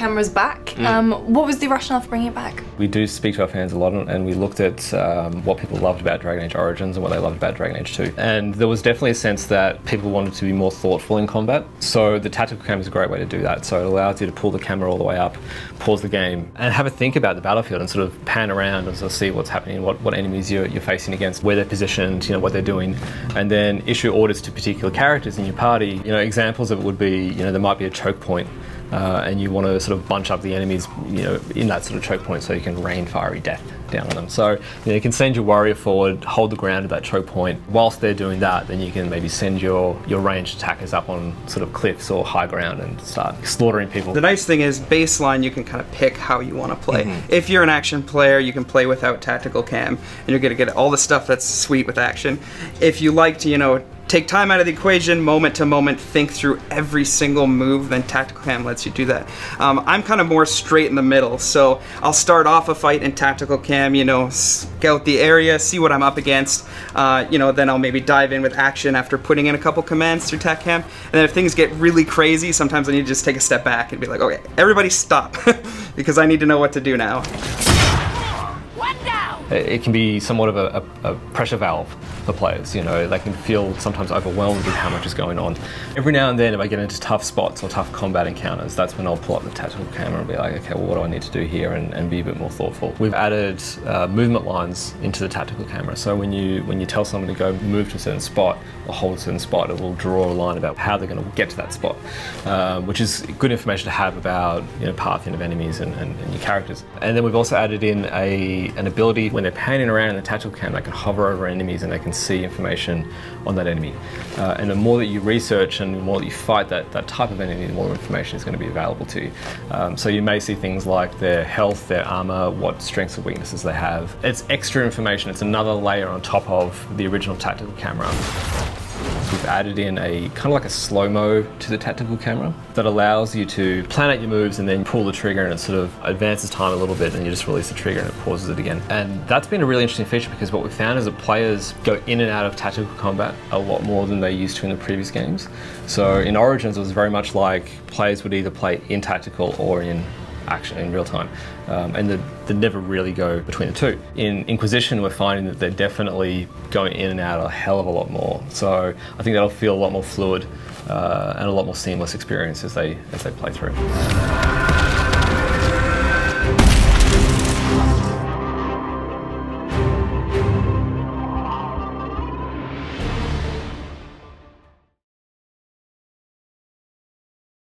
cameras back. What was the rationale for bringing it back? We do speak to our fans a lot, and we looked at what people loved about Dragon Age Origins and what they loved about Dragon Age 2. And there was definitely a sense that people wanted to be more thoughtful in combat. So the tactical cam is a great way to do that. So it allows you to pull the camera all the way up, pause the game, and have a think about the battlefield and sort of pan around and sort of see what's happening, what enemies you're facing against, where they're positioned, you know, what they're doing, and then issue orders to particular characters in your party. You know, examples of it would be, you know, there might be a choke point, and you want to sort of bunch up the enemies, you know, in that sort of choke point so you can rain fiery death down on them. So, you know, you can send your warrior forward, hold the ground at that choke point. Whilst they're doing that, then you can maybe send your ranged attackers up on sort of cliffs or high ground and start slaughtering people. The nice thing is, baseline, you can kind of pick how you want to play. If you're an action player, you can play without tactical cam, and you're going to get all the stuff that's sweet with action. If you like to, you know, take time out of the equation, moment to moment, think through every single move, then tactical cam lets you do that. I'm kind of more straight in the middle, so I'll start off a fight in tactical cam, you know, scout the area, see what I'm up against, you know, then I'll maybe dive in with action after putting in a couple commands through tac cam. And then if things get really crazy, sometimes I need to just take a step back and be like, okay, everybody stop, because I need to know what to do now. It can be somewhat of a pressure valve for players, you know. They can feel sometimes overwhelmed with how much is going on. Every now and then, if I get into tough spots or tough combat encounters, that's when I'll pull up the tactical camera and be like, okay, well, what do I need to do here, and be a bit more thoughtful. We've added movement lines into the tactical camera, so when you tell someone to go move to a certain spot or hold a certain spot, it will draw a line about how they're going to get to that spot, which is good information to have about, you know, pathing of enemies and your characters. And then we've also added in an ability when they're panning around in the tactical cam, they can hover over enemies and they can see information on that enemy. And the more that you research and the more that you fight that type of enemy, the more information is going to be available to you. So you may see things like their health, their armor, what strengths or weaknesses they have. It's extra information. It's another layer on top of the original tactical camera. We've added in a kind of like a slow-mo to the tactical camera that allows you to plan out your moves and then pull the trigger, and it sort of advances time a little bit, and you just release the trigger and it pauses it again. And that's been a really interesting feature, because what we found is that players go in and out of tactical combat a lot more than they used to in the previous games. So in Origins, it was very much like players would either play in tactical or in action in real time, and they never really go between the two. In Inquisition, we're finding that they're definitely going in and out a hell of a lot more. So I think that'll feel a lot more fluid and a lot more seamless experience as they play through.